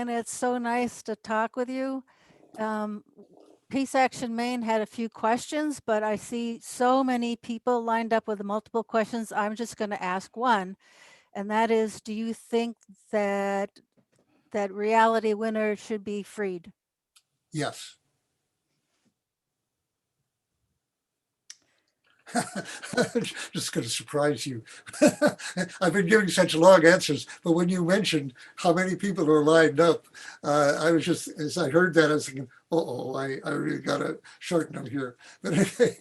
Dan. It's so nice to talk with you. Um, Peace Action Maine had a few questions, but I see so many people lined up with multiple questions. I'm just going to ask one, and that is, do you think that reality winners should be freed? Yes. Just going to surprise you. I've been giving such long answers, but when you mentioned how many people are lined up, I was just, as I heard that, I was thinking, oh, I really got to shorten them here. But anyway,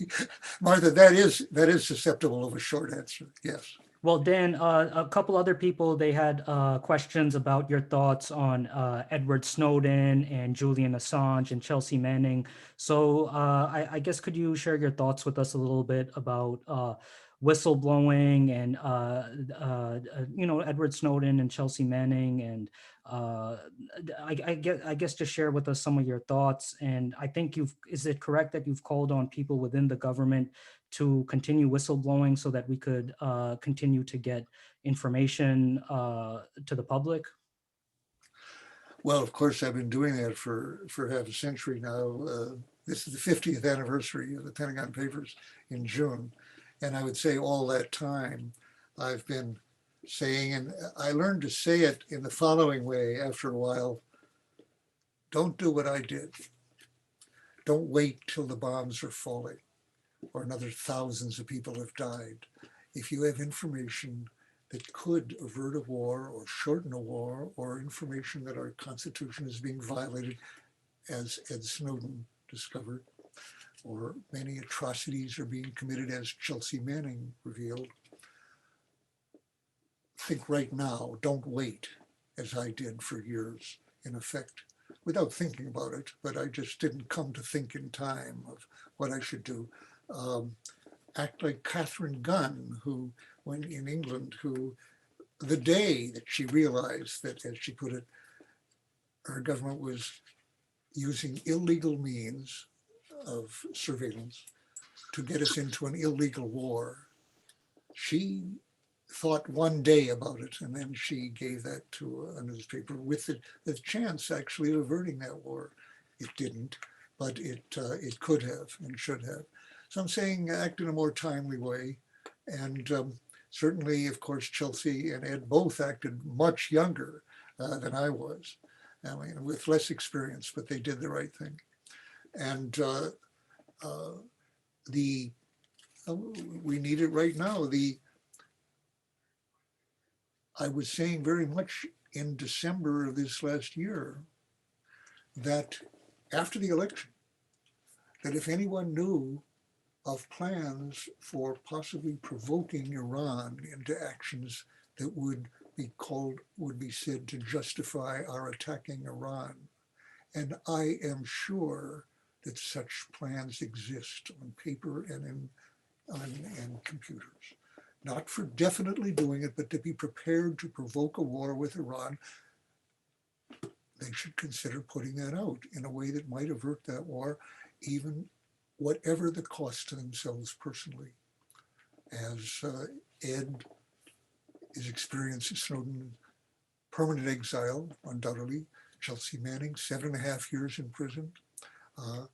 Martha, that is susceptible of a short answer. Yes. Well, Dan, a couple other people, they had questions about your thoughts on Edward Snowden and Julian Assange and Chelsea Manning. So I guess could you share your thoughts with us a little bit about whistleblowing and, Edward Snowden and Chelsea Manning, and I guess just share with us some of your thoughts. And I think is it correct that you've called on people within the government to continue whistleblowing so that we could continue to get information to the public? Well, of course, I've been doing that for half a century now. This is the 50th anniversary of the Pentagon Papers in June. And I would say all that time I've been saying, and I learned to say it in the following way after a while: don't do what I did. Don't wait till the bombs are falling or another thousands of people have died. If you have information that could avert a war or shorten a war, or information that our Constitution is being violated, as Ed Snowden discovered, or many atrocities are being committed, as Chelsea Manning revealed, think right now, don't wait, as I did for years, in effect, without thinking about it, but I just didn't come to think in time of what I should do. Act like Catherine Gunn, who, when in England, who the day that she realized that, as she put it, her government was using illegal means of surveillance to get us into an illegal war, she thought one day about it, and then she gave that to a newspaper with the chance actually of averting that war. It didn't, but it could have and should have. So I'm saying act in a more timely way. And certainly, of course, Chelsea and Ed both acted much younger than I was. I mean, with less experience, but they did the right thing. And we need it right now. I was saying very much in December of this last year that after the election, that if anyone knew of plans for possibly provoking Iran into actions that would be said to justify our attacking Iran. And I am sure that such plans exist on paper and in computers. Not for definitely doing it, but to be prepared to provoke a war with Iran. They should consider putting that out in a way that might avert that war, even whatever the cost to themselves personally. As Ed is experiencing Snowden, permanent exile, undoubtedly. Chelsea Manning, 7.5 years in prison.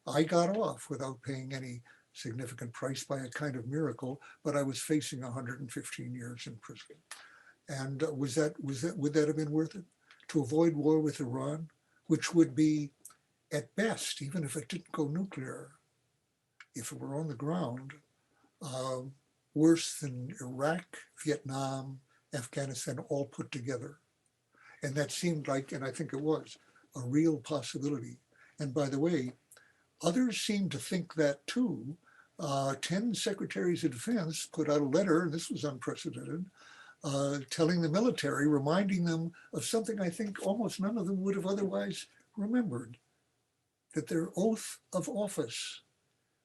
I got off without paying any significant price by a kind of miracle, but I was facing 115 years in prison. And would that have been worth it? To avoid war with Iran, which would be, at best, even if it didn't go nuclear, if it were on the ground, worse than Iraq, Vietnam, Afghanistan all put together. And that seemed like, and I think it was, a real possibility. And by the way, others seem to think that too. 10 secretaries of defense put out a letter, and this was unprecedented, telling the military, reminding them of something I think almost none of them would have otherwise remembered, that their oath of office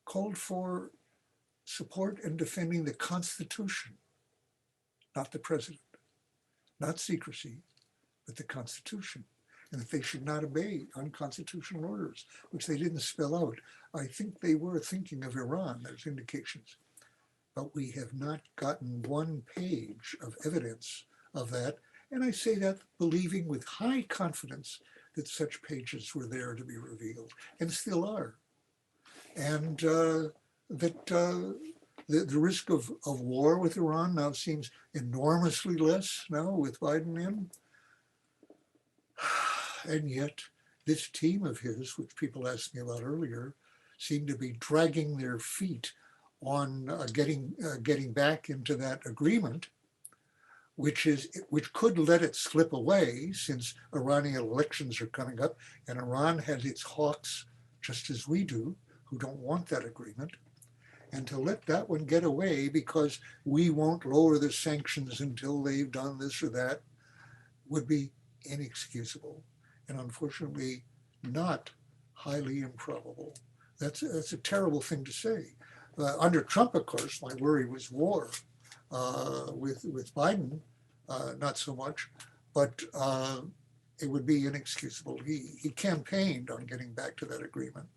called for support and defending the Constitution, not the president, not secrecy, but the Constitution, and that they should not obey unconstitutional orders, which they didn't spell out. I think they were thinking of Iran, there's indications. But we have not gotten one page of evidence of that. And I say that believing with high confidence that such pages were there to be revealed, and still are. And that the risk of war with Iran now seems enormously less now with Biden in. And yet this team of his, which people asked me about earlier, seem to be dragging their feet on getting back into that agreement, which could let it slip away, since Iranian elections are coming up and Iran has its hawks just as we do, who don't want that agreement. And to let that one get away because we won't lower the sanctions until they've done this or that would be inexcusable, and unfortunately not highly improbable. That's a terrible thing to say. Under Trump, of course, my worry was war. With Biden, not so much, but it would be inexcusable. He campaigned on getting back to that agreement,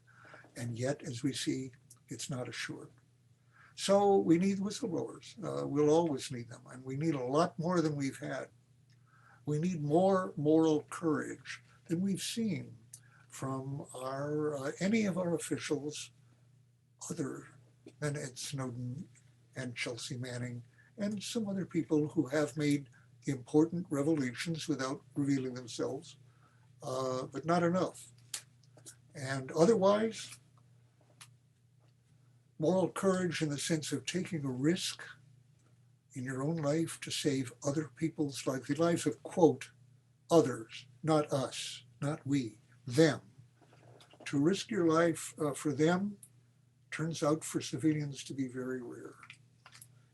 and yet, as we see, it's not assured. So we need whistleblowers. We'll always need them, and we need a lot more than we've had. We need more moral courage than we've seen from any of our officials other than Ed Snowden and Chelsea Manning and some other people who have made important revelations without revealing themselves, but not enough. And otherwise, moral courage in the sense of taking a risk in your own life to save other people's lives, the lives of, quote, others, not us, not we, them. To risk your life for them turns out for civilians to be very rare,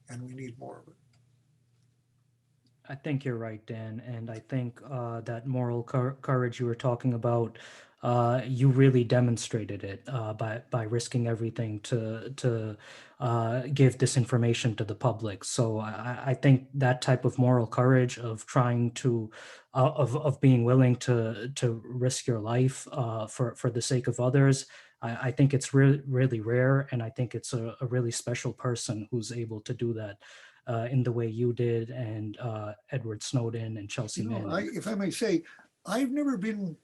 and we need more of it. I think you're right, Dan, and I think that moral courage you were talking about, you really demonstrated it by risking everything to give this information to the public. So I think that type of moral courage of trying to of being willing to risk your life for the sake of others, I think it's really rare, and I think it's a really special person who's able to do that. In the way you did, and Edward Snowden and Chelsea Manning. If I may say, I've never been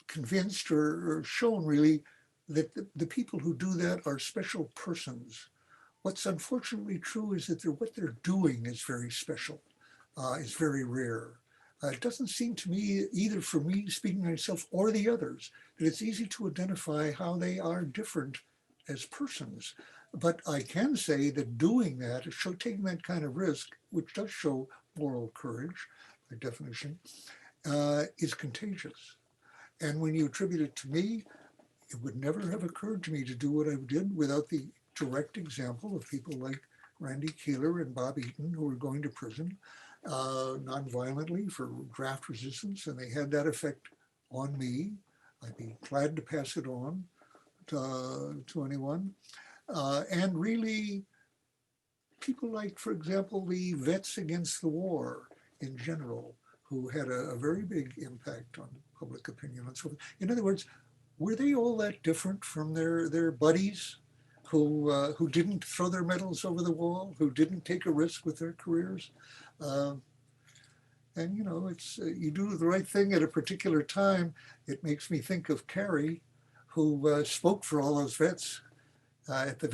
convinced or shown really that the people who do that are special persons. What's unfortunately true is that what they're doing is very special, is very rare. It doesn't seem to me, either for me speaking myself or the others, that it's easy to identify how they are different as persons. But I can say that doing that, taking that kind of risk, which does show moral courage, by definition, is contagious. And when you attribute it to me, it would never have occurred to me to do what I did without the direct example of people like Randy Keeler and Bob Eaton, who were going to prison nonviolently for draft resistance, and they had that effect on me. I'd be glad to pass it on to anyone. And really, people like, for example, the vets against the war in general, who had a very big impact on public opinion and so forth. In other words, were they all that different from their buddies who didn't throw their medals over the wall, who didn't take a risk with their careers? And you know, it's you do the right thing at a particular time. It makes me think of Kerry, who spoke for all those vets at the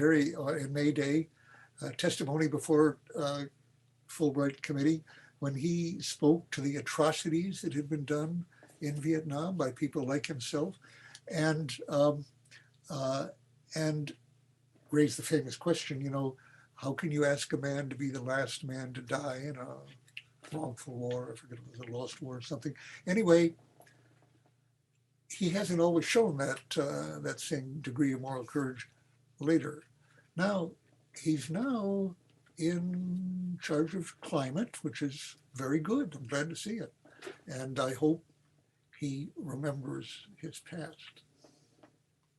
in May Day, testimony before Fulbright Committee, when he spoke to the atrocities that had been done in Vietnam by people like himself, and raised the famous question, you know, how can you ask a man to be the last man to die in a wrongful war? I forget if it was a lost war or something. Anyway, he hasn't always shown that same degree of moral courage later. Now, he's now in charge of climate, which is very good. I'm glad to see it. And I hope he remembers his past.